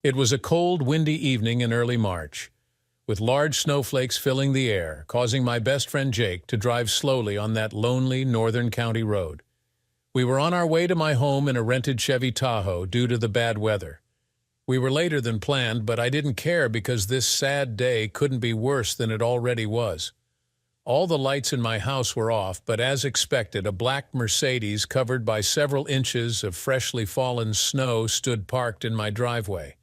It was a cold, windy evening in early March, with large snowflakes filling the air, causing my best friend Jake to drive slowly on that lonely northern county road. We were on our way to my home in a rented Chevy Tahoe due to the bad weather. We were later than planned, but I didn't care because this sad day couldn't be worse than it already was. All the lights in my house were off, but as expected, a black Mercedes covered by several inches of freshly fallen snow stood parked in my driveway.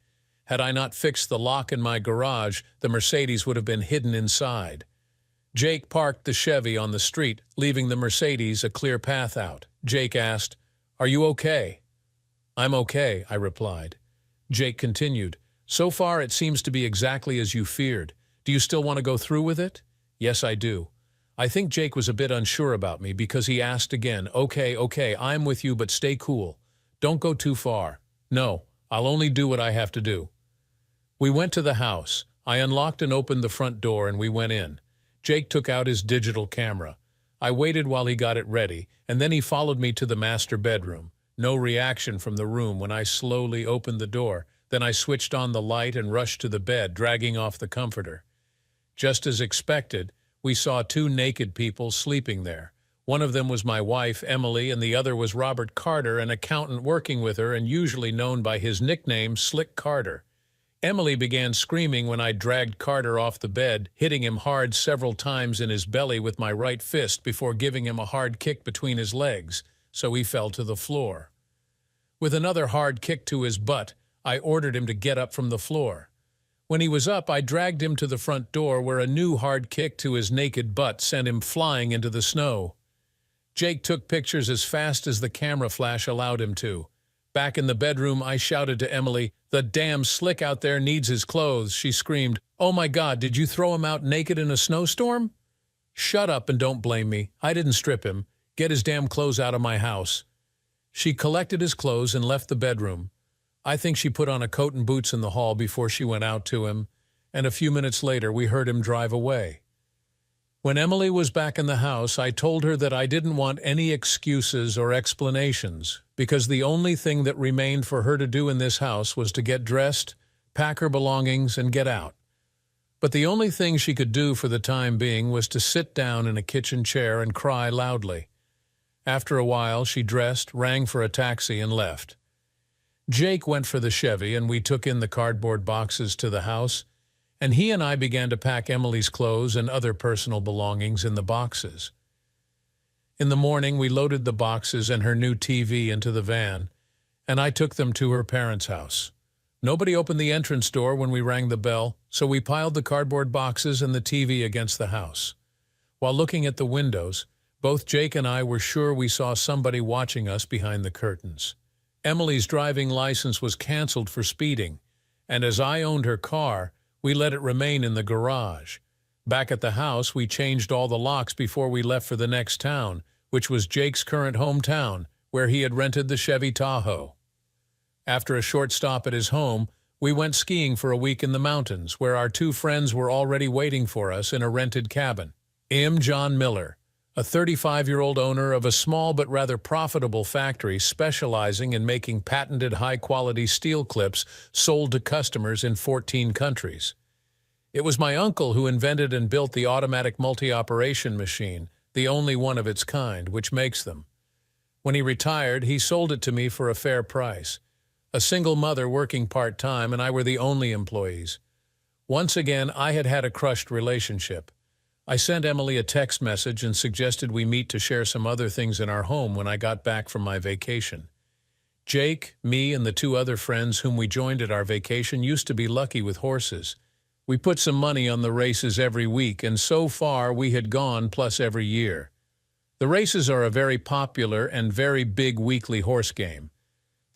Had I not fixed the lock in my garage, the Mercedes would have been hidden inside. Jake parked the Chevy on the street, leaving the Mercedes a clear path out. Jake asked, "Are you okay?" "I'm okay," I replied. Jake continued, "So far it seems to be exactly as you feared. Do you still want to go through with it?" "Yes, I do." I think Jake was a bit unsure about me because he asked again, Okay, I'm with you, but stay cool. Don't go too far." "No, I'll only do what I have to do." We went to the house. I unlocked and opened the front door and we went in. Jake took out his digital camera. I waited while he got it ready, and then he followed me to the master bedroom. No reaction from the room when I slowly opened the door. Then I switched on the light and rushed to the bed, dragging off the comforter. Just as expected, we saw two naked people sleeping there. One of them was my wife, Emily, and the other was Robert Carter, an accountant working with her and usually known by his nickname, Slick Carter. Emily began screaming when I dragged Carter off the bed, hitting him hard several times in his belly with my right fist before giving him a hard kick between his legs, so he fell to the floor. With another hard kick to his butt, I ordered him to get up from the floor. When he was up, I dragged him to the front door where a new hard kick to his naked butt sent him flying into the snow. Jake took pictures as fast as the camera flash allowed him to. Back in the bedroom, I shouted to Emily, "The damn Slick out there needs his clothes." She screamed, "Oh my God, did you throw him out naked in a snowstorm?" "Shut up and don't blame me. I didn't strip him. Get his damn clothes out of my house." She collected his clothes and left the bedroom. I think she put on a coat and boots in the hall before she went out to him, and a few minutes later we heard him drive away. When Emily was back in the house, I told her that I didn't want any excuses or explanations, because the only thing that remained for her to do in this house was to get dressed, pack her belongings, and get out. But the only thing she could do for the time being was to sit down in a kitchen chair and cry loudly. After a while, she dressed, rang for a taxi, and left. Jake went for the Chevy, and we took in the cardboard boxes to the house, and he and I began to pack Emily's clothes and other personal belongings in the boxes. In the morning, we loaded the boxes and her new TV into the van, and I took them to her parents' house. Nobody opened the entrance door when we rang the bell, so we piled the cardboard boxes and the TV against the house. While looking at the windows, both Jake and I were sure we saw somebody watching us behind the curtains. Emily's driving license was canceled for speeding, and as I owned her car, we let it remain in the garage. Back at the house, we changed all the locks before we left for the next town, which was Jake's current hometown, where he had rented the Chevy Tahoe. After a short stop at his home, we went skiing for a week in the mountains, where our two friends were already waiting for us in a rented cabin. John Miller, a 35-year-old owner of a small but rather profitable factory specializing in making patented high-quality steel clips sold to customers in 14 countries. It was my uncle who invented and built the automatic multi-operation machine, the only one of its kind, which makes them. When he retired, he sold it to me for a fair price. A single mother working part-time, and I were the only employees. Once again, I had had a crushed relationship. I sent Emily a text message and suggested we meet to share some other things in our home when I got back from my vacation. Jake, me, and the two other friends whom we joined at our vacation used to be lucky with horses. We put some money on the races every week, and so far we had gone plus every year. The races are a very popular and very big weekly horse game.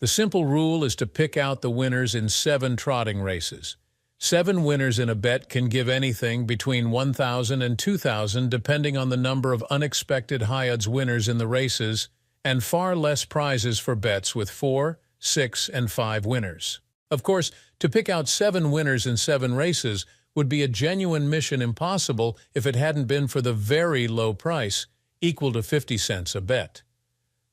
The simple rule is to pick out the winners in 7 trotting races. 7 winners in a bet can give anything between $1,000 and $2,000 depending on the number of unexpected high-odds winners in the races, and far less prizes for bets with 4, 6, and 5 winners. Of course, to pick out 7 winners in 7 races would be a genuine mission impossible if it hadn't been for the very low price, equal to 50 cents a bet.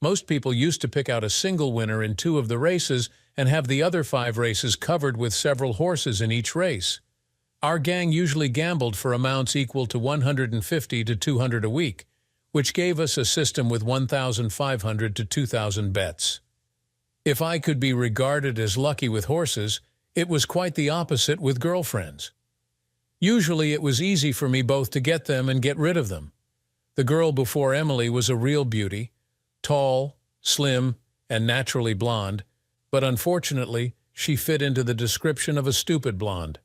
Most people used to pick out a single winner in 2 of the races and have the other 5 races covered with several horses in each race. Our gang usually gambled for amounts equal to $150 to $200 a week, which gave us a system with 1,500 to 2,000 bets. If I could be regarded as lucky with horses, it was quite the opposite with girlfriends. Usually it was easy for me both to get them and get rid of them. The girl before Emily was a real beauty, tall, slim, and naturally blonde, but unfortunately, she fit into the description of a stupid blonde.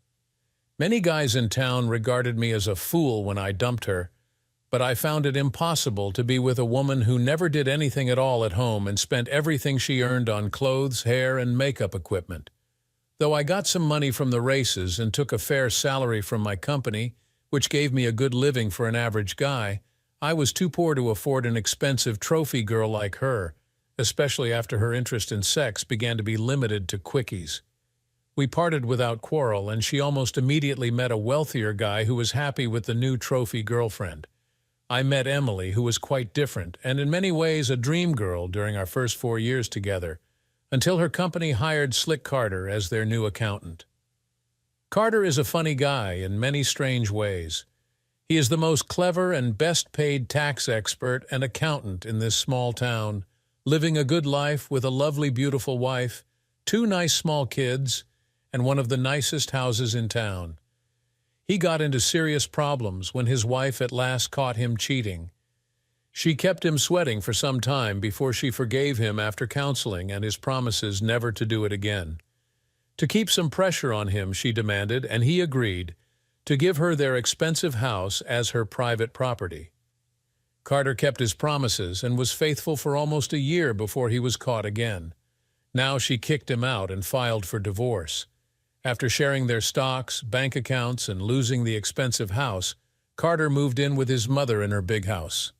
Many guys in town regarded me as a fool when I dumped her, but I found it impossible to be with a woman who never did anything at all at home and spent everything she earned on clothes, hair, and makeup equipment. Though I got some money from the races and took a fair salary from my company, which gave me a good living for an average guy, I was too poor to afford an expensive trophy girl like her, especially after her interest in sex began to be limited to quickies. We parted without quarrel, and she almost immediately met a wealthier guy who was happy with the new trophy girlfriend. I met Emily, who was quite different, and in many ways a dream girl during our first 4 years together, until her company hired Slick Carter as their new accountant. Carter is a funny guy in many strange ways. He is the most clever and best-paid tax expert and accountant in this small town, living a good life with a lovely, beautiful wife, 2 nice small kids, and one of the nicest houses in town. He got into serious problems when his wife at last caught him cheating. She kept him sweating for some time before she forgave him after counseling and his promises never to do it again. To keep some pressure on him, she demanded, and he agreed, to give her their expensive house as her private property. Carter kept his promises and was faithful for almost a year before he was caught again. Now she kicked him out and filed for divorce. After sharing their stocks, bank accounts, and losing the expensive house, Carter moved in with his mother in her big house.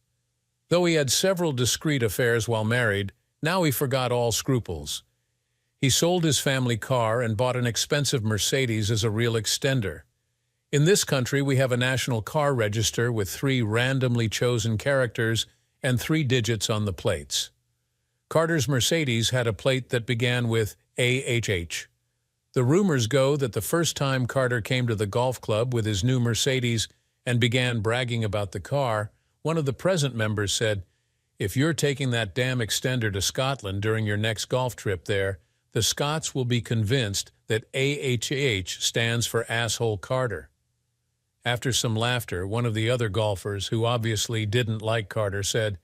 Though he had several discreet affairs while married, now he forgot all scruples. He sold his family car and bought an expensive Mercedes as a real extender. In this country, we have a national car register with 3 randomly chosen characters and 3 digits on the plates. Carter's Mercedes had a plate that began with AHH. The rumors go that the first time Carter came to the golf club with his new Mercedes and began bragging about the car, one of the present members said, "If you're taking that damn extender to Scotland during your next golf trip there, the Scots will be convinced that AHH stands for Asshole Carter." After some laughter, one of the other golfers, who obviously didn't like Carter, said,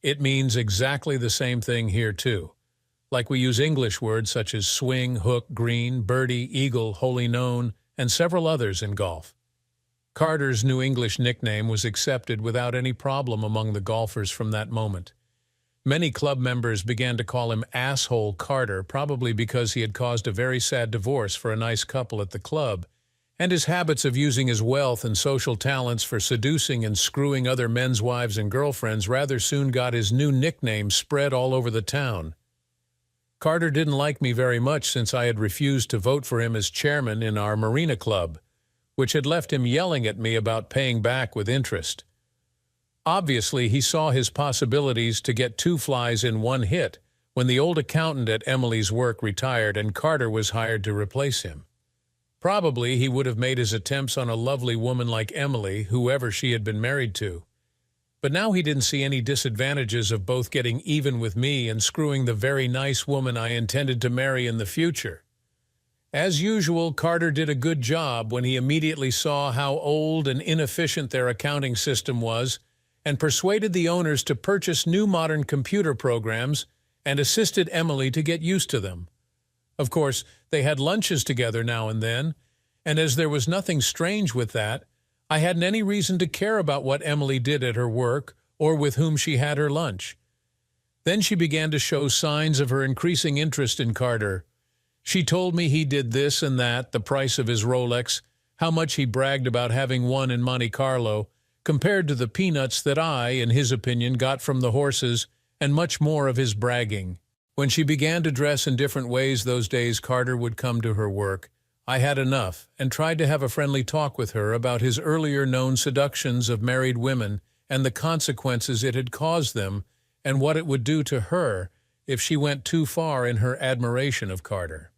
"It means exactly the same thing here too. Like we use English words such as swing, hook, green, birdie, eagle, holy known, and several others in golf." Carter's new English nickname was accepted without any problem among the golfers from that moment. Many club members began to call him Asshole Carter, probably because he had caused a very sad divorce for a nice couple at the club, and his habits of using his wealth and social talents for seducing and screwing other men's wives and girlfriends rather soon got his new nickname spread all over the town. Carter didn't like me very much since I had refused to vote for him as chairman in our Marina Club, which had left him yelling at me about paying back with interest. Obviously, he saw his possibilities to get 2 flies in 1 hit when the old accountant at Emily's work retired and Carter was hired to replace him. Probably he would have made his attempts on a lovely woman like Emily, whoever she had been married to. But now he didn't see any disadvantages of both getting even with me and screwing the very nice woman I intended to marry in the future. As usual, Carter did a good job when he immediately saw how old and inefficient their accounting system was and persuaded the owners to purchase new modern computer programs and assisted Emily to get used to them. Of course, they had lunches together now and then, and as there was nothing strange with that, I hadn't any reason to care about what Emily did at her work or with whom she had her lunch. Then she began to show signs of her increasing interest in Carter. She told me he did this and that, the price of his Rolex, how much he bragged about having won in Monte Carlo, compared to the peanuts that I, in his opinion, got from the horses, and much more of his bragging. When she began to dress in different ways those days Carter would come to her work, I had enough and tried to have a friendly talk with her about his earlier known seductions of married women and the consequences it had caused them and what it would do to her if she went too far in her admiration of Carter.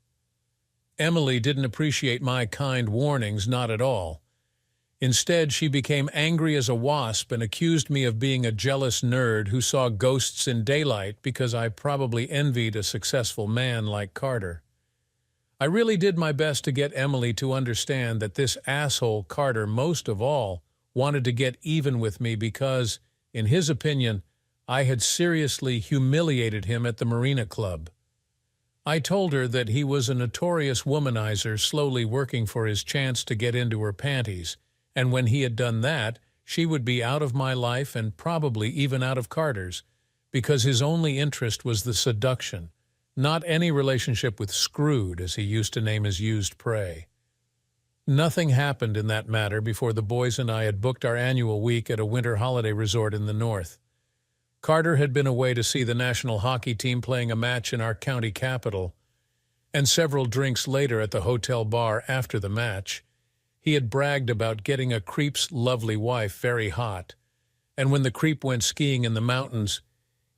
Emily didn't appreciate my kind warnings, not at all. Instead, she became angry as a wasp and accused me of being a jealous nerd who saw ghosts in daylight because I probably envied a successful man like Carter. I really did my best to get Emily to understand that this asshole Carter, most of all, wanted to get even with me because, in his opinion, I had seriously humiliated him at the Marina Club. I told her that he was a notorious womanizer slowly working for his chance to get into her panties, and when he had done that, she would be out of my life and probably even out of Carter's, because his only interest was the seduction, not any relationship with Screwed, as he used to name his used prey. Nothing happened in that matter before the boys and I had booked our annual week at a winter holiday resort in the north. Carter had been away to see the national hockey team playing a match in our county capital, and several drinks later at the hotel bar after the match, he had bragged about getting a creep's lovely wife very hot, and when the creep went skiing in the mountains,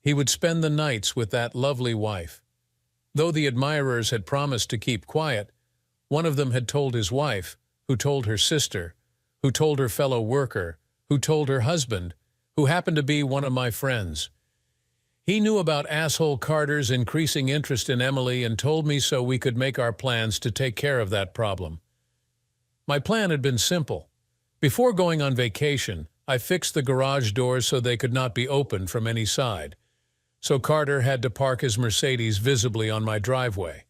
he would spend the nights with that lovely wife. Though the admirers had promised to keep quiet, one of them had told his wife, who told her sister, who told her fellow worker, who told her husband, who happened to be one of my friends. He knew about asshole Carter's increasing interest in Emily and told me so we could make our plans to take care of that problem. My plan had been simple. Before going on vacation, I fixed the garage doors so they could not be opened from any side, so Carter had to park his Mercedes visibly on my driveway.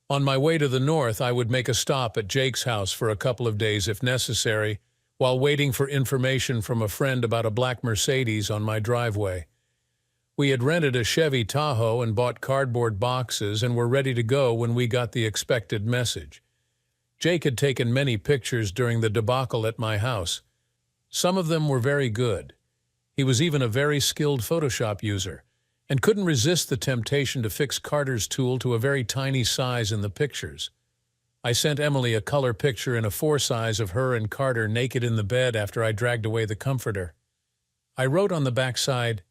On my way to the north, I would make a stop at Jake's house for a couple of days if necessary, while waiting for information from a friend about a black Mercedes on my driveway. We had rented a Chevy Tahoe and bought cardboard boxes and were ready to go when we got the expected message. Jake had taken many pictures during the debacle at my house. Some of them were very good. He was even a very skilled Photoshop user, and couldn't resist the temptation to fix Carter's tool to a very tiny size in the pictures. I sent Emily a color picture in a 4 size of her and Carter naked in the bed after I dragged away the comforter. I wrote on the backside,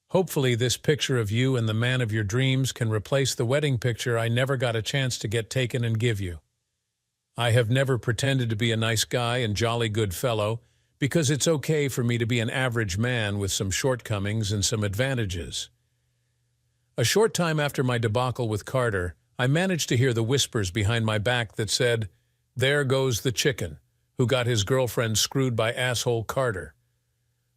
"Hopefully this picture of you and the man of your dreams can replace the wedding picture I never got a chance to get taken and give you. I have never pretended to be a nice guy and jolly good fellow, because it's okay for me to be an average man with some shortcomings and some advantages." A short time after my debacle with Carter, I managed to hear the whispers behind my back that said, "There goes the chicken, who got his girlfriend screwed by asshole Carter."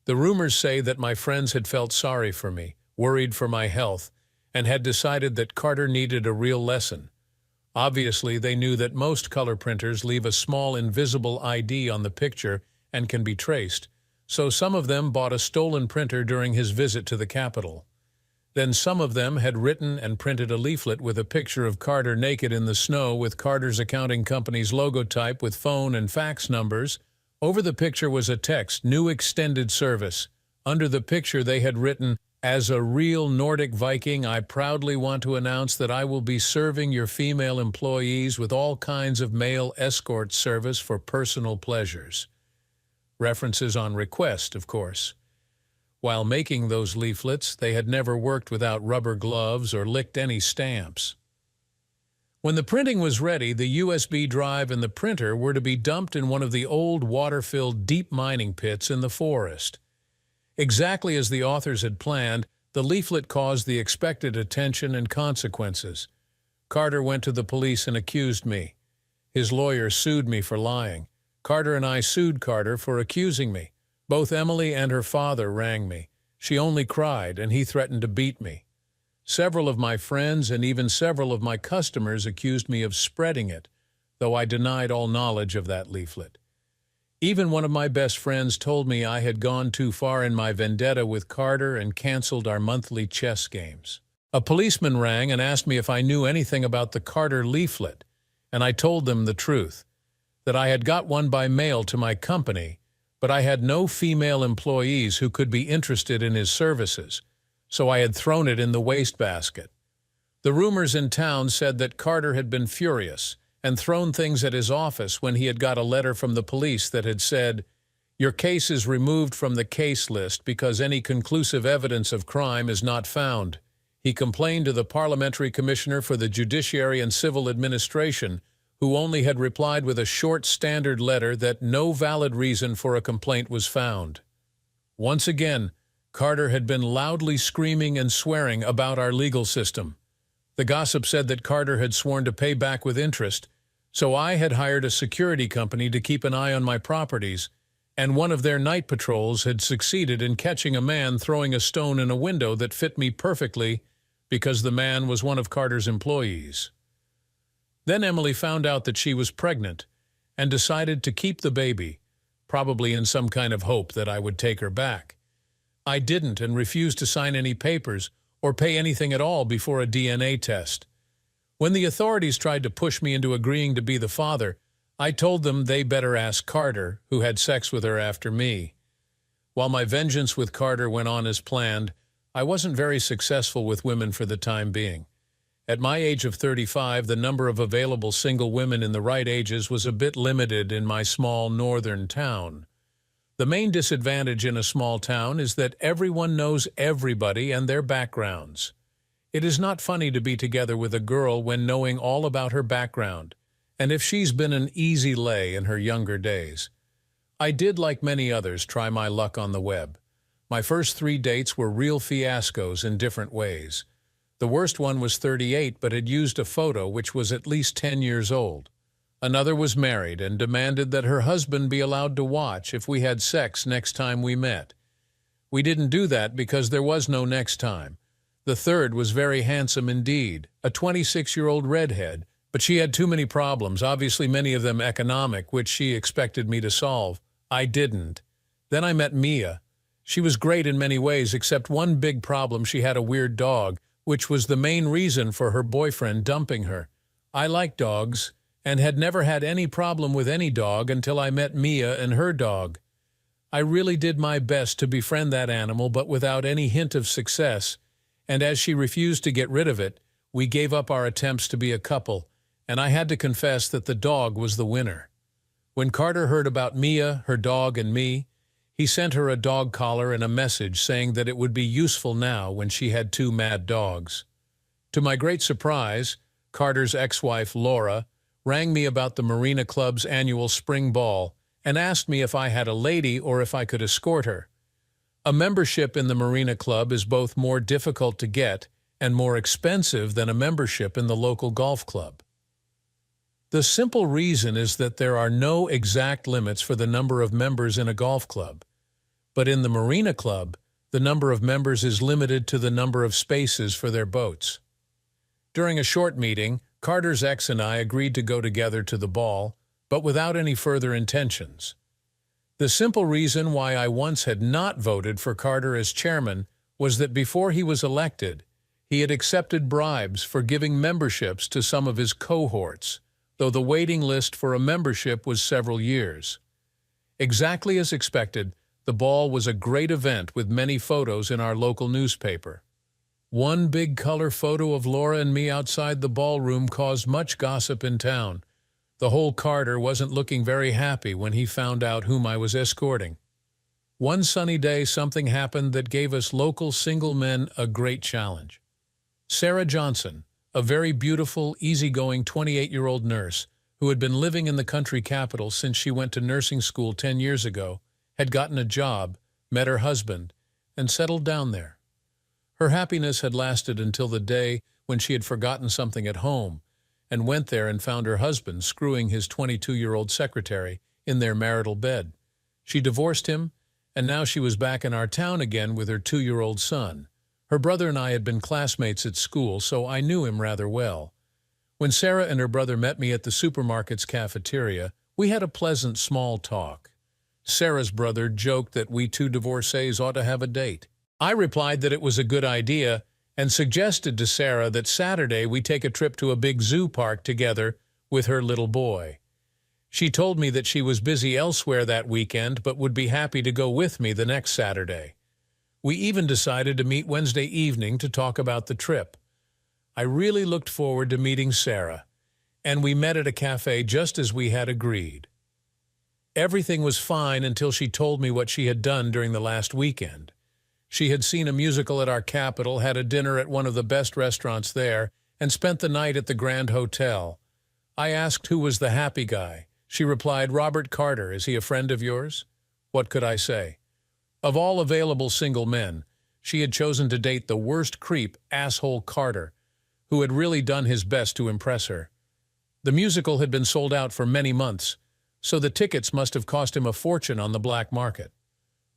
The rumors say that my friends had felt sorry for me, worried for my health, and had decided that Carter needed a real lesson. Obviously, they knew that most color printers leave a small invisible ID on the picture and can be traced, so some of them bought a stolen printer during his visit to the Capitol. Then some of them had written and printed a leaflet with a picture of Carter naked in the snow with Carter's accounting company's logotype with phone and fax numbers. Over the picture was a text, "New extended service." Under the picture they had written, "As a real Nordic Viking, I proudly want to announce that I will be serving your female employees with all kinds of male escort service for personal pleasures." References on request, of course. While making those leaflets, they had never worked without rubber gloves or licked any stamps. When the printing was ready, the USB drive and the printer were to be dumped in one of the old water-filled deep mining pits in the forest. Exactly as the authors had planned, the leaflet caused the expected attention and consequences. Carter went to the police and accused me. His lawyer sued me for lying. Carter and I sued Carter for accusing me. Both Emily and her father rang me. She only cried, and he threatened to beat me. Several of my friends and even several of my customers accused me of spreading it, though I denied all knowledge of that leaflet. Even one of my best friends told me I had gone too far in my vendetta with Carter and canceled our monthly chess games. A policeman rang and asked me if I knew anything about the Carter leaflet, and I told them the truth, that I had got one by mail to my company, but I had no female employees who could be interested in his services, so I had thrown it in the wastebasket. The rumors in town said that Carter had been furious and thrown things at his office when he had got a letter from the police that had said, "Your case is removed from the case list because any conclusive evidence of crime is not found. He complained to the Parliamentary Commissioner for the Judiciary and Civil Administration, who only had replied with a short standard letter that no valid reason for a complaint was found. Once again, Carter had been loudly screaming and swearing about our legal system. The gossip said that Carter had sworn to pay back with interest, so I had hired a security company to keep an eye on my properties, and one of their night patrols had succeeded in catching a man throwing a stone in a window that fit me perfectly because the man was one of Carter's employees. Then Emily found out that she was pregnant and decided to keep the baby, probably in some kind of hope that I would take her back. I didn't and refused to sign any papers or pay anything at all before a DNA test. When the authorities tried to push me into agreeing to be the father, I told them they better ask Carter, who had sex with her after me. While my vengeance with Carter went on as planned, I wasn't very successful with women for the time being. At my age of 35, the number of available single women in the right ages was a bit limited in my small northern town. The main disadvantage in a small town is that everyone knows everybody and their backgrounds. It is not funny to be together with a girl when knowing all about her background, and if she's been an easy lay in her younger days. I did, like many others, try my luck on the web. My first 3 dates were real fiascos in different ways. The worst one was 38 but had used a photo which was at least 10 years old. Another was married and demanded that her husband be allowed to watch if we had sex next time we met. We didn't do that because there was no next time. The third was very handsome indeed, a 26-year-old redhead, but she had too many problems, obviously many of them economic, which she expected me to solve. I didn't. Then I met Mia. She was great in many ways, except one big problem: she had a weird dog, which was the main reason for her boyfriend dumping her. I like dogs, and had never had any problem with any dog until I met Mia and her dog. I really did my best to befriend that animal, but without any hint of success, and as she refused to get rid of it, we gave up our attempts to be a couple, and I had to confess that the dog was the winner. When Carter heard about Mia, her dog, and me, he sent her a dog collar and a message saying that it would be useful now when she had 2 mad dogs. To my great surprise, Carter's ex-wife, Laura, rang me about the Marina Club's annual spring ball and asked me if I had a lady or if I could escort her. A membership in the Marina Club is both more difficult to get and more expensive than a membership in the local golf club. The simple reason is that there are no exact limits for the number of members in a golf club. But in the Marina Club, the number of members is limited to the number of spaces for their boats. During a short meeting, Carter's ex and I agreed to go together to the ball, but without any further intentions. The simple reason why I once had not voted for Carter as chairman was that before he was elected, he had accepted bribes for giving memberships to some of his cohorts, though the waiting list for a membership was several years. Exactly as expected, the ball was a great event with many photos in our local newspaper. One big color photo of Laura and me outside the ballroom caused much gossip in town. The whole Carter wasn't looking very happy when he found out whom I was escorting. One sunny day, something happened that gave us local single men a great challenge. Sarah Johnson, a very beautiful, easygoing 28-year-old nurse who had been living in the country capital since she went to nursing school 10 years ago, had gotten a job, met her husband, and settled down there. Her happiness had lasted until the day when she had forgotten something at home and went there and found her husband screwing his 22-year-old secretary in their marital bed. She divorced him, and now she was back in our town again with her 2-year-old son. Her brother and I had been classmates at school, so I knew him rather well. When Sarah and her brother met me at the supermarket's cafeteria, we had a pleasant small talk. Sarah's brother joked that we 2 divorcees ought to have a date. I replied that it was a good idea and suggested to Sarah that Saturday we take a trip to a big zoo park together with her little boy. She told me that she was busy elsewhere that weekend but would be happy to go with me the next Saturday. We even decided to meet Wednesday evening to talk about the trip. I really looked forward to meeting Sarah, and we met at a cafe just as we had agreed. Everything was fine until she told me what she had done during the last weekend. She had seen a musical at our capital, had a dinner at one of the best restaurants there, and spent the night at the Grand Hotel. I asked who was the happy guy. She replied, "Robert Carter. Is he a friend of yours?" What could I say? Of all available single men, she had chosen to date the worst creep, asshole Carter, who had really done his best to impress her. The musical had been sold out for many months, so the tickets must have cost him a fortune on the black market.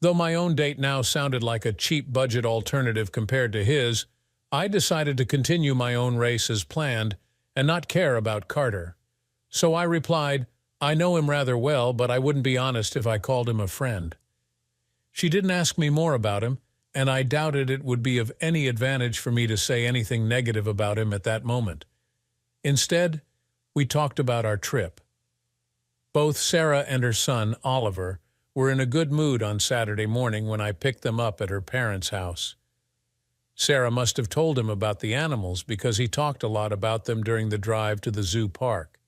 Though my own date now sounded like a cheap budget alternative compared to his, I decided to continue my own race as planned and not care about Carter. So I replied, "I know him rather well, but I wouldn't be honest if I called him a friend." She didn't ask me more about him, and I doubted it would be of any advantage for me to say anything negative about him at that moment. Instead, we talked about our trip. Both Sarah and her son, Oliver, were in a good mood on Saturday morning when I picked them up at her parents' house. Sarah must have told him about the animals because he talked a lot about them during the drive to the zoo park.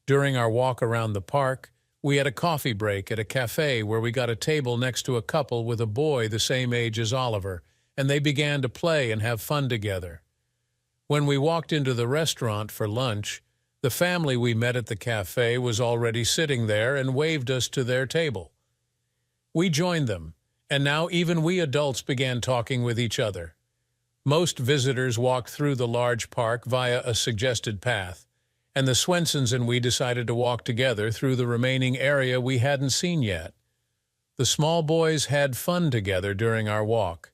During our walk around the park, we had a coffee break at a cafe where we got a table next to a couple with a boy the same age as Oliver, and they began to play and have fun together. When we walked into the restaurant for lunch, the family we met at the cafe was already sitting there and waved us to their table. We joined them, and now even we adults began talking with each other. Most visitors walked through the large park via a suggested path, and the Swensons and we decided to walk together through the remaining area we hadn't seen yet. The small boys had fun together during our walk.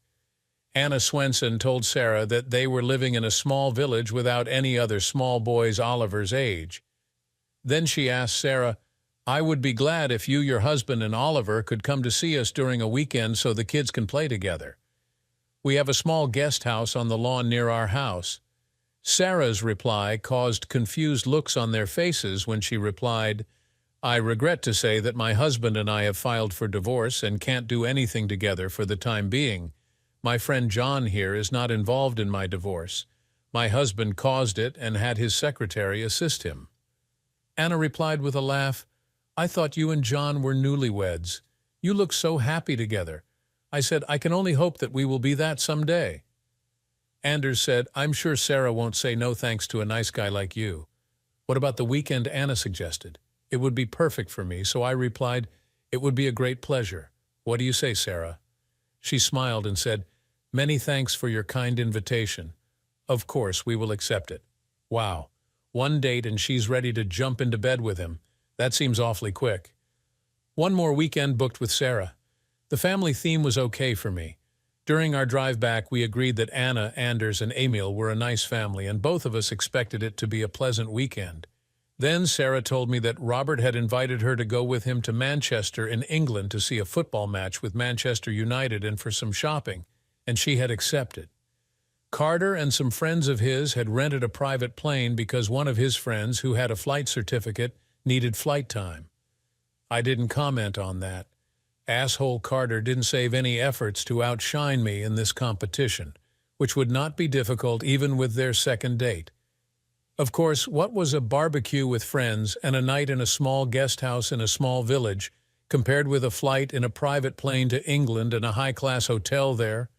Anna Swenson told Sarah that they were living in a small village without any other small boys Oliver's age. Then she asked Sarah, "I would be glad if you, your husband, and Oliver could come to see us during a weekend so the kids can play together. We have a small guest house on the lawn near our house." Sarah's reply caused confused looks on their faces when she replied, "I regret to say that my husband and I have filed for divorce and can't do anything together for the time being. My friend John here is not involved in my divorce. My husband caused it and had his secretary assist him." Anna replied with a laugh, "I thought you and John were newlyweds. You look so happy together." I said, "I can only hope that we will be that someday." Anders said, "I'm sure Sarah won't say no thanks to a nice guy like you." "What about the weekend?" Anna suggested. "It would be perfect for me," so I replied, "It would be a great pleasure. What do you say, Sarah?" She smiled and said, "Many thanks for your kind invitation. Of course, we will accept it." Wow, one date and she's ready to jump into bed with him. That seems awfully quick. One more weekend booked with Sarah. The family theme was okay for me. During our drive back, we agreed that Anna, Anders, and Emil were a nice family, and both of us expected it to be a pleasant weekend. Then Sarah told me that Robert had invited her to go with him to Manchester in England to see a football match with Manchester United and for some shopping, and she had accepted. Carter and some friends of his had rented a private plane because one of his friends, who had a flight certificate, needed flight time. I didn't comment on that. Asshole Carter didn't save any efforts to outshine me in this competition, which would not be difficult even with their second date. Of course, what was a barbecue with friends and a night in a small guest house in a small village compared with a flight in a private plane to England and a high-class hotel there?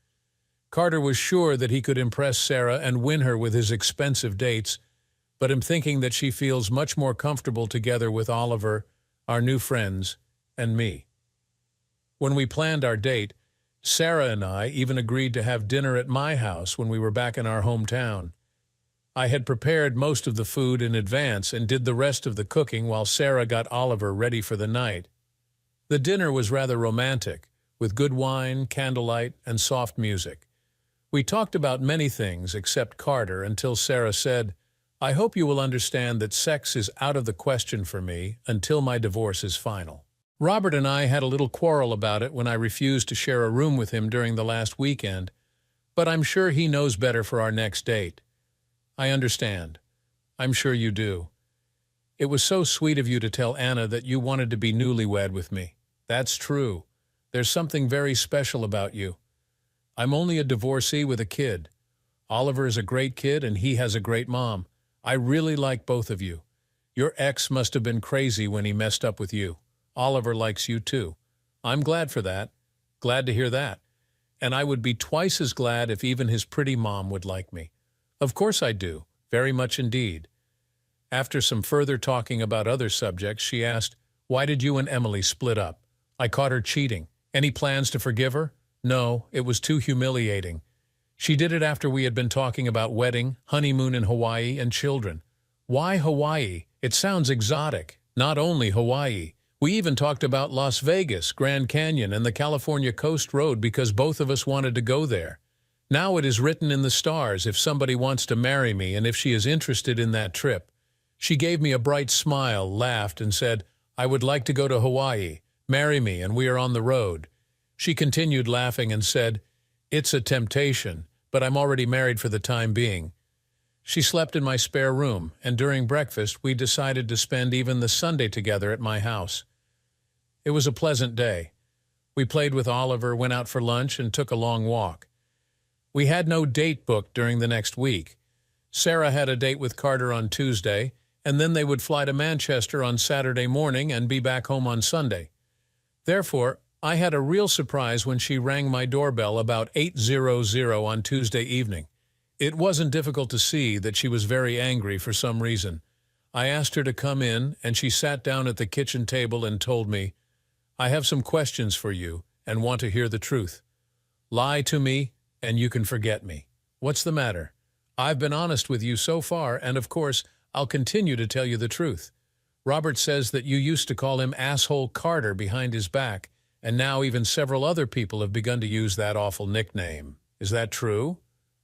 Carter was sure that he could impress Sarah and win her with his expensive dates, but I'm thinking that she feels much more comfortable together with Oliver, our new friends, and me. When we planned our date, Sarah and I even agreed to have dinner at my house when we were back in our hometown. I had prepared most of the food in advance and did the rest of the cooking while Sarah got Oliver ready for the night. The dinner was rather romantic, with good wine, candlelight, and soft music. We talked about many things except Carter until Sarah said, "I hope you will understand that sex is out of the question for me until my divorce is final." Robert and I had a little quarrel about it when I refused to share a room with him during the last weekend, but I'm sure he knows better for our next date. I understand. I'm sure you do. It was so sweet of you to tell Anna that you wanted to be newlywed with me. That's true. There's something very special about you. I'm only a divorcee with a kid. Oliver is a great kid and he has a great mom. I really like both of you. Your ex must have been crazy when he messed up with you. Oliver likes you too. I'm glad for that. Glad to hear that. and I would be twice as glad if even his pretty mom would like me. Of course I do, very much indeed. After some further talking about other subjects, she asked, "Why did you and Emily split up? I caught her cheating. Any plans to forgive her?" "No, it was too humiliating. She did it after we had been talking about wedding, honeymoon in Hawaii, and children." "Why Hawaii? It sounds exotic." "Not only Hawaii. We even talked about Las Vegas, Grand Canyon, and the California Coast Road because both of us wanted to go there. Now it is written in the stars if somebody wants to marry me and if she is interested in that trip." She gave me a bright smile, laughed, and said, "I would like to go to Hawaii. Marry me, and we are on the road." She continued laughing and said, "It's a temptation, but I'm already married for the time being." She slept in my spare room, and during breakfast we decided to spend even the Sunday together at my house. It was a pleasant day. We played with Oliver, went out for lunch, and took a long walk. We had no date booked during the next week. Sarah had a date with Carter on Tuesday, and then they would fly to Manchester on Saturday morning and be back home on Sunday. Therefore, I had a real surprise when she rang my doorbell about 8:00 on Tuesday evening. It wasn't difficult to see that she was very angry for some reason. I asked her to come in, and she sat down at the kitchen table and told me, "I have some questions for you and want to hear the truth. Lie to me, and you can forget me." "What's the matter?" "I've been honest with you so far, and of course, I'll continue to tell you the truth. Robert says that you used to call him Asshole Carter behind his back, and now even several other people have begun to use that awful nickname. Is that true?"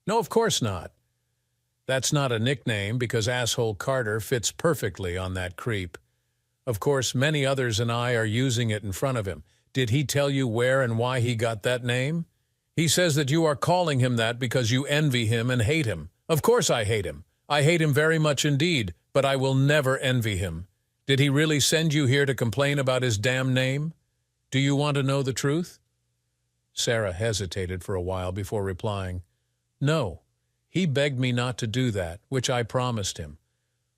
"No, of course not." "That's not a nickname because Asshole Carter fits perfectly on that creep. Of course, many others and I are using it in front of him. Did he tell you where and why he got that name?" "He says that you are calling him that because you envy him and hate him." "Of course I hate him. I hate him very much indeed, but I will never envy him. Did he really send you here to complain about his damn name? Do you want to know the truth?" Sarah hesitated for a while before replying, "No. He begged me not to do that, which I promised him.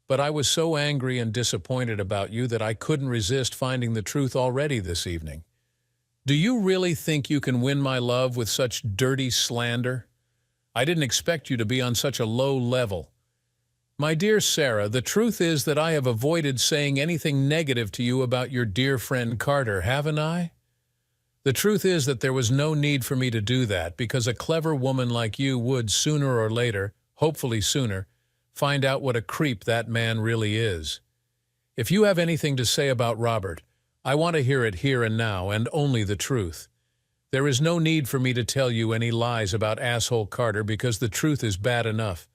But I was so angry and disappointed about you that I couldn't resist finding the truth already this evening." "Do you really think you can win my love with such dirty slander? I didn't expect you to be on such a low level. My dear Sarah, the truth is that I have avoided saying anything negative to you about your dear friend Carter, haven't I? The truth is that there was no need for me to do that because a clever woman like you would, sooner or later, hopefully sooner, find out what a creep that man really is. If you have anything to say about Robert, I want to hear it here and now, and only the truth. There is no need for me to tell you any lies about Asshole Carter because the truth is bad enough.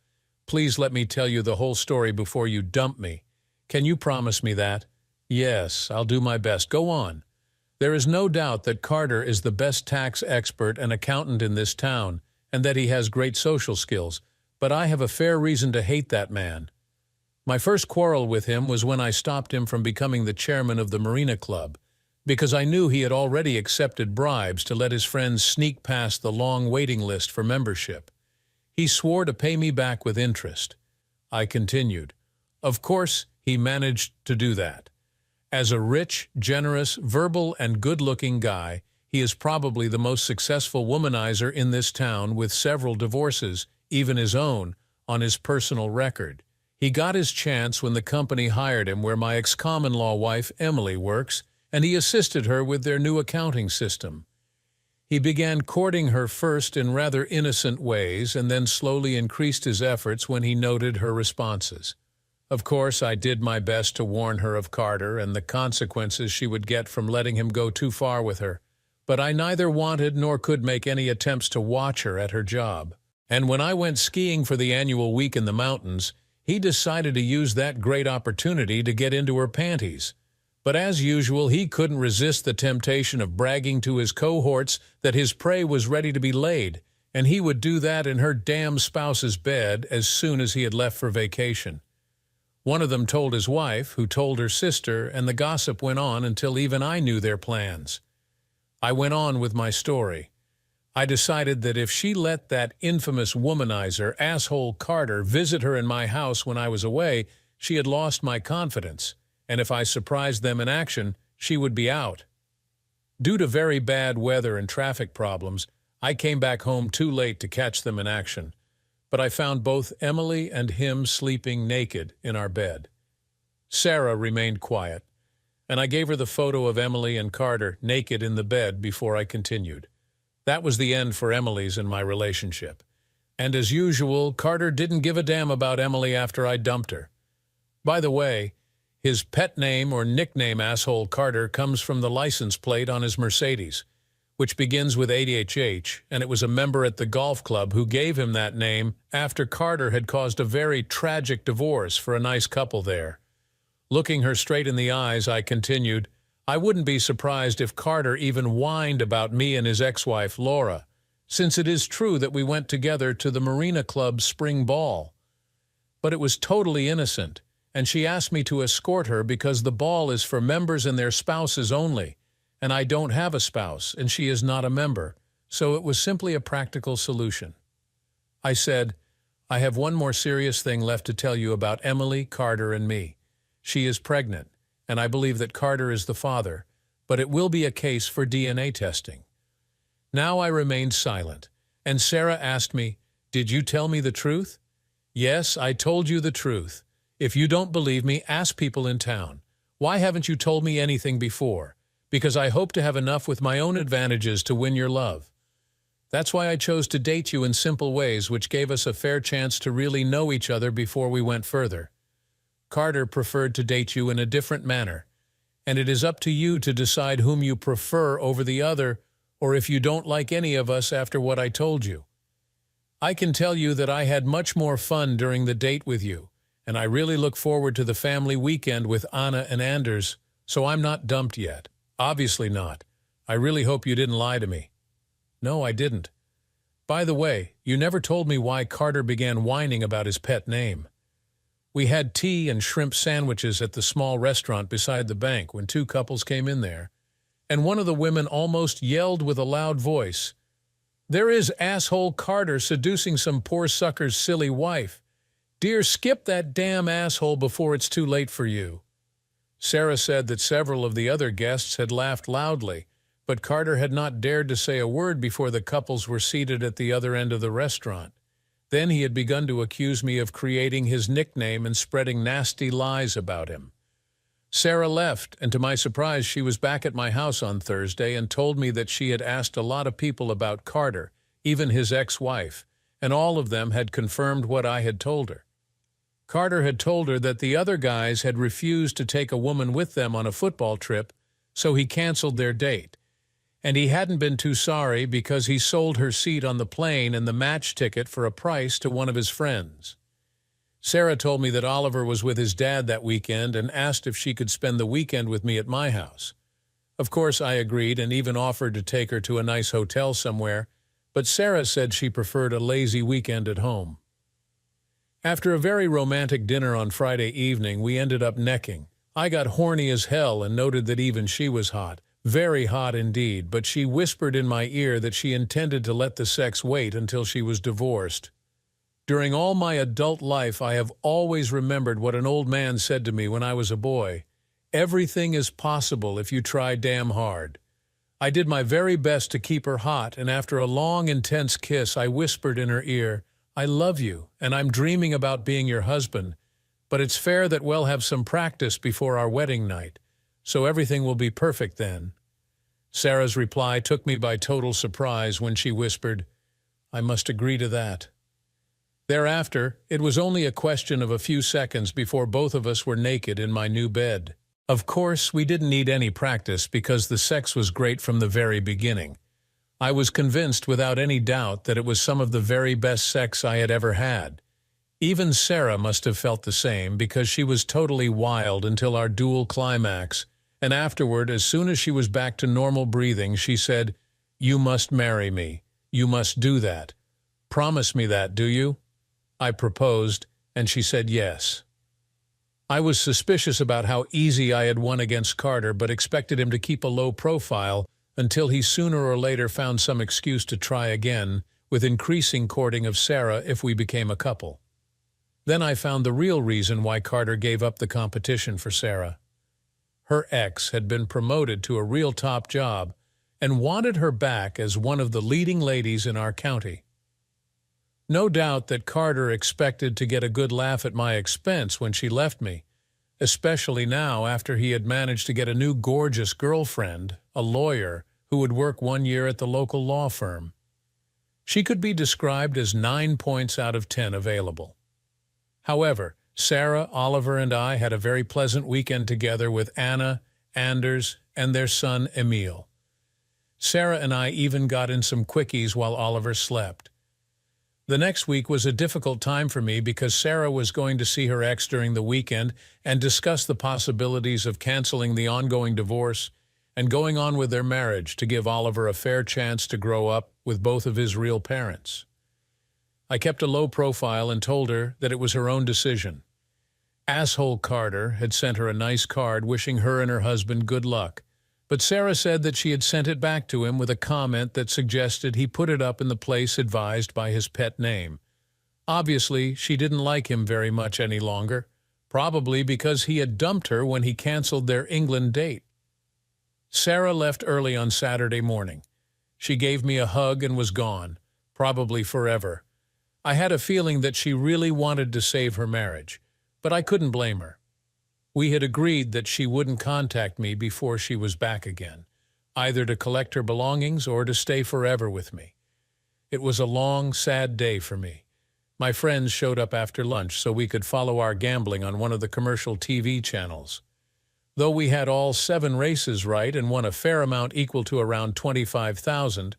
Please let me tell you the whole story before you dump me. Can you promise me that?" "Yes, I'll do my best. Go on." "There is no doubt that Carter is the best tax expert and accountant in this town, and that he has great social skills, but I have a fair reason to hate that man. My first quarrel with him was when I stopped him from becoming the chairman of the Marina Club, because I knew he had already accepted bribes to let his friends sneak past the long waiting list for membership. He swore to pay me back with interest." I continued, "Of course, he managed to do that. As a rich, generous, verbal, and good-looking guy, he is probably the most successful womanizer in this town with several divorces, even his own, on his personal record. He got his chance when the company hired him where my ex-common-law wife, Emily, works, and he assisted her with their new accounting system. He began courting her first in rather innocent ways and then slowly increased his efforts when he noted her responses. Of course, I did my best to warn her of Carter and the consequences she would get from letting him go too far with her, but I neither wanted nor could make any attempts to watch her at her job. And when I went skiing for the annual week in the mountains, he decided to use that great opportunity to get into her panties. But as usual, he couldn't resist the temptation of bragging to his cohorts that his prey was ready to be laid, and he would do that in her damn spouse's bed as soon as he had left for vacation. One of them told his wife, who told her sister, and the gossip went on until even I knew their plans. I went on with my story. I decided that if she let that infamous womanizer, Asshole Carter, visit her in my house when I was away, she had lost my confidence, and if I surprised them in action, she would be out. Due to very bad weather and traffic problems, I came back home too late to catch them in action, but I found both Emily and him sleeping naked in our bed. Sarah remained quiet, and I gave her the photo of Emily and Carter naked in the bed before I continued. That was the end for Emily's and my relationship. And as usual, Carter didn't give a damn about Emily after I dumped her. By the way, his pet name or nickname asshole Carter comes from the license plate on his Mercedes, which begins with ADHH, and it was a member at the golf club who gave him that name after Carter had caused a very tragic divorce for a nice couple there. Looking her straight in the eyes, I continued, I wouldn't be surprised if Carter even whined about me and his ex-wife, Laura, since it is true that we went together to the Marina Club's spring ball. But it was totally innocent, and she asked me to escort her because the ball is for members and their spouses only, and I don't have a spouse, and she is not a member, so it was simply a practical solution. I said, I have one more serious thing left to tell you about Emily, Carter, and me. She is pregnant, and I believe that Carter is the father, but it will be a case for DNA testing. Now I remained silent, and Sarah asked me, Did you tell me the truth? Yes, I told you the truth. If you don't believe me, ask people in town. Why haven't you told me anything before? Because I hope to have enough with my own advantages to win your love. That's why I chose to date you in simple ways, which gave us a fair chance to really know each other before we went further. Carter preferred to date you in a different manner, and it is up to you to decide whom you prefer over the other, or if you don't like any of us after what I told you. I can tell you that I had much more fun during the date with you, and I really look forward to the family weekend with Anna and Anders, so I'm not dumped yet. Obviously not. I really hope you didn't lie to me. No, I didn't. By the way, you never told me why Carter began whining about his pet name. We had tea and shrimp sandwiches at the small restaurant beside the bank when two couples came in there, and one of the women almost yelled with a loud voice, There is asshole Carter seducing some poor sucker's silly wife. Dear, skip that damn asshole before it's too late for you. Sarah said that several of the other guests had laughed loudly, but Carter had not dared to say a word before the couples were seated at the other end of the restaurant. Then he had begun to accuse me of creating his nickname and spreading nasty lies about him. Sarah left, and to my surprise, she was back at my house on Thursday and told me that she had asked a lot of people about Carter, even his ex-wife, and all of them had confirmed what I had told her. Carter had told her that the other guys had refused to take a woman with them on a football trip, so he canceled their date. And he hadn't been too sorry because he sold her seat on the plane and the match ticket for a price to one of his friends. Sarah told me that Oliver was with his dad that weekend and asked if she could spend the weekend with me at my house. Of course, I agreed and even offered to take her to a nice hotel somewhere, but Sarah said she preferred a lazy weekend at home. After a very romantic dinner on Friday evening, we ended up necking. I got horny as hell and noted that even she was hot. Very hot indeed, but she whispered in my ear that she intended to let the sex wait until she was divorced. During all my adult life, I have always remembered what an old man said to me when I was a boy. Everything is possible if you try damn hard. I did my very best to keep her hot, and after a long, intense kiss, I whispered in her ear, I love you, and I'm dreaming about being your husband, but it's fair that we'll have some practice before our wedding night, so everything will be perfect then. Sarah's reply took me by total surprise when she whispered, I must agree to that. Thereafter, it was only a question of a few seconds before both of us were naked in my new bed. Of course, we didn't need any practice because the sex was great from the very beginning. I was convinced without any doubt that it was some of the very best sex I had ever had. Even Sarah must have felt the same because she was totally wild until our dual climax, and afterward, as soon as she was back to normal breathing, she said, You must marry me. You must do that. Promise me that, do you? I proposed, and she said yes. I was suspicious about how easy I had won against Carter, but expected him to keep a low profile until he sooner or later found some excuse to try again, with increasing courting of Sarah if we became a couple. Then I found the real reason why Carter gave up the competition for Sarah. Her ex had been promoted to a real top job, and wanted her back as one of the leading ladies in our county. No doubt that Carter expected to get a good laugh at my expense when she left me, especially now after he had managed to get a new gorgeous girlfriend, a lawyer, who would work 1 year at the local law firm. She could be described as 9 points out of 10 available. However, Sarah, Oliver, and I had a very pleasant weekend together with Anna, Anders, and their son Emil. Sarah and I even got in some quickies while Oliver slept. The next week was a difficult time for me because Sarah was going to see her ex during the weekend and discuss the possibilities of canceling the ongoing divorce and going on with their marriage to give Oliver a fair chance to grow up with both of his real parents. I kept a low profile and told her that it was her own decision. Asshole Carter had sent her a nice card wishing her and her husband good luck, but Sarah said that she had sent it back to him with a comment that suggested he put it up in the place advised by his pet name. Obviously, she didn't like him very much any longer, probably because he had dumped her when he canceled their England date. Sarah left early on Saturday morning. She gave me a hug and was gone, probably forever. I had a feeling that she really wanted to save her marriage, but I couldn't blame her. We had agreed that she wouldn't contact me before she was back again, either to collect her belongings or to stay forever with me. It was a long, sad day for me. My friends showed up after lunch so we could follow our gambling on one of the commercial TV channels. Though we had all 7 races right and won a fair amount equal to around $25,000,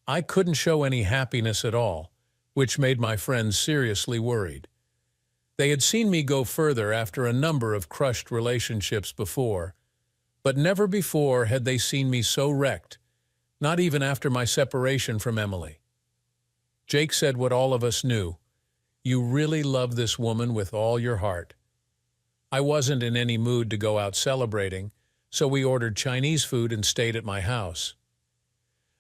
I couldn't show any happiness at all, which made my friends seriously worried. They had seen me go further after a number of crushed relationships before, but never before had they seen me so wrecked, not even after my separation from Emily. Jake said what all of us knew: "You really love this woman with all your heart." I wasn't in any mood to go out celebrating, so we ordered Chinese food and stayed at my house.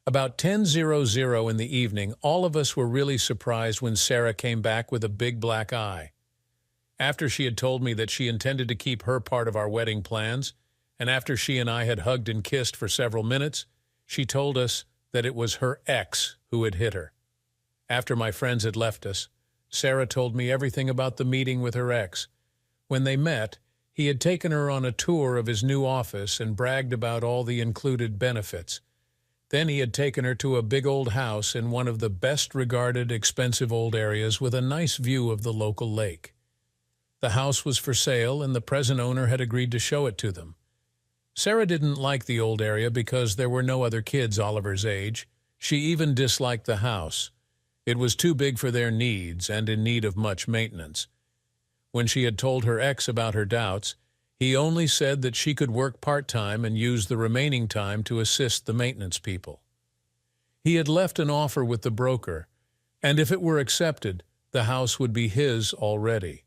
About 10:00 in the evening, all of us were really surprised when Sarah came back with a big black eye. After she had told me that she intended to keep her part of our wedding plans, and after she and I had hugged and kissed for several minutes, she told us that it was her ex who had hit her. After my friends had left us, Sarah told me everything about the meeting with her ex. When they met, he had taken her on a tour of his new office and bragged about all the included benefits. Then he had taken her to a big old house in one of the best-regarded, expensive old areas with a nice view of the local lake. The house was for sale, and the present owner had agreed to show it to them. Sarah didn't like the old area because there were no other kids Oliver's age. She even disliked the house. It was too big for their needs and in need of much maintenance. When she had told her ex about her doubts, he only said that she could work part-time and use the remaining time to assist the maintenance people. He had left an offer with the broker, and if it were accepted, the house would be his already.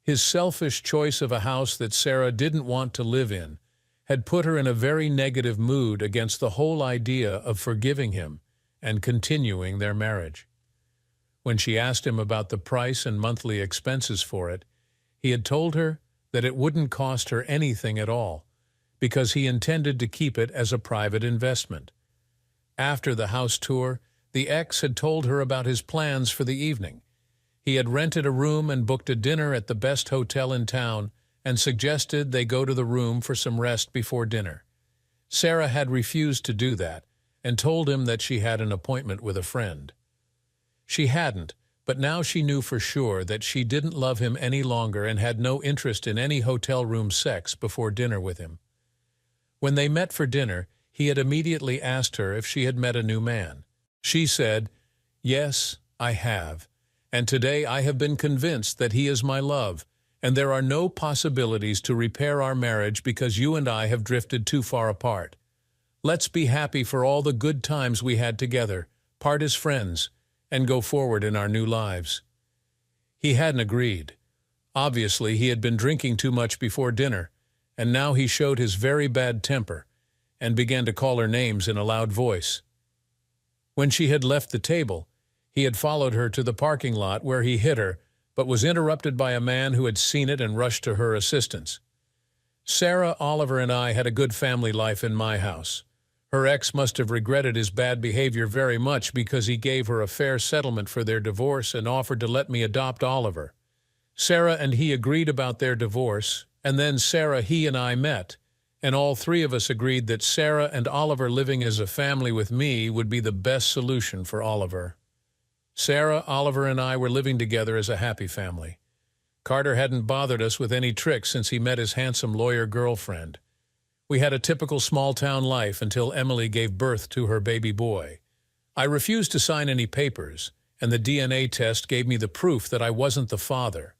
His selfish choice of a house that Sarah didn't want to live in had put her in a very negative mood against the whole idea of forgiving him and continuing their marriage. When she asked him about the price and monthly expenses for it, he had told her that it wouldn't cost her anything at all, because he intended to keep it as a private investment. After the house tour, the ex had told her about his plans for the evening. He had rented a room and booked a dinner at the best hotel in town and suggested they go to the room for some rest before dinner. Sarah had refused to do that and told him that she had an appointment with a friend. She hadn't, but now she knew for sure that she didn't love him any longer and had no interest in any hotel room sex before dinner with him. When they met for dinner, he had immediately asked her if she had met a new man. She said, "Yes, I have, and today I have been convinced that he is my love, and there are no possibilities to repair our marriage because you and I have drifted too far apart. Let's be happy for all the good times we had together, part as friends, and go forward in our new lives." He hadn't agreed. Obviously, he had been drinking too much before dinner, and now he showed his very bad temper and began to call her names in a loud voice. When she had left the table, he had followed her to the parking lot where he hit her, but was interrupted by a man who had seen it and rushed to her assistance. Sarah, Oliver, and I had a good family life in my house. Her ex must have regretted his bad behavior very much because he gave her a fair settlement for their divorce and offered to let me adopt Oliver. Sarah and he agreed about their divorce, and then Sarah, he, and I met, and all three of us agreed that Sarah and Oliver living as a family with me would be the best solution for Oliver. Sarah, Oliver, and I were living together as a happy family. Carter hadn't bothered us with any tricks since he met his handsome lawyer girlfriend. We had a typical small-town life until Emily gave birth to her baby boy. I refused to sign any papers, and the DNA test gave me the proof that I wasn't the father.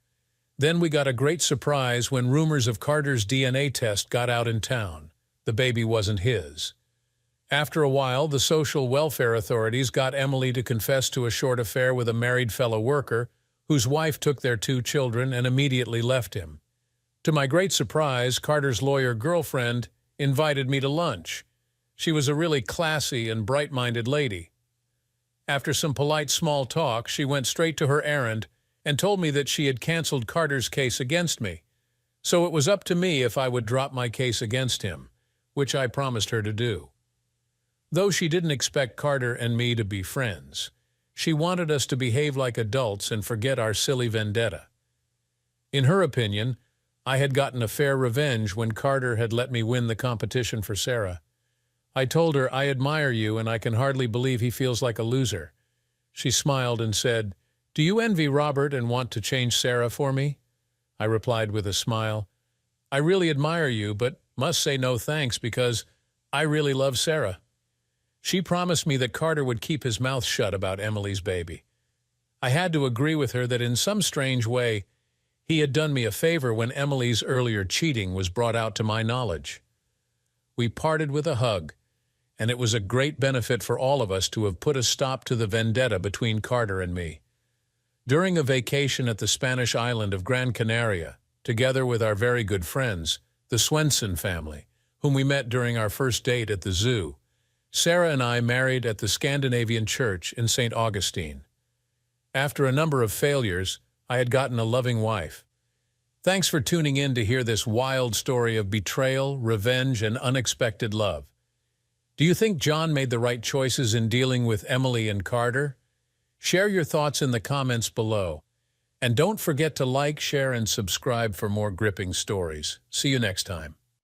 Then we got a great surprise when rumors of Carter's DNA test got out in town. The baby wasn't his. After a while, the social welfare authorities got Emily to confess to a short affair with a married fellow worker, whose wife took their 2 children and immediately left him. To my great surprise, Carter's lawyer girlfriend invited me to lunch. She was a really classy and bright-minded lady. After some polite small talk, she went straight to her errand and told me that she had canceled Carter's case against me, so it was up to me if I would drop my case against him, which I promised her to do. Though she didn't expect Carter and me to be friends, she wanted us to behave like adults and forget our silly vendetta. In her opinion, I had gotten a fair revenge when Carter had let me win the competition for Sarah. I told her, "I admire you and I can hardly believe he feels like a loser." She smiled and said, "Do you envy Robert and want to change Sarah for me?" I replied with a smile, "I really admire you, but must say no thanks because I really love Sarah." She promised me that Carter would keep his mouth shut about Emily's baby. I had to agree with her that in some strange way, he had done me a favor when Emily's earlier cheating was brought out to my knowledge. We parted with a hug, and it was a great benefit for all of us to have put a stop to the vendetta between Carter and me. During a vacation at the Spanish island of Gran Canaria, together with our very good friends, the Swenson family, whom we met during our first date at the zoo, Sarah and I married at the Scandinavian Church in St. Augustine. After a number of failures, I had gotten a loving wife. Thanks for tuning in to hear this wild story of betrayal, revenge, and unexpected love. Do you think John made the right choices in dealing with Emily and Carter? Share your thoughts in the comments below. And don't forget to like, share, and subscribe for more gripping stories. See you next time.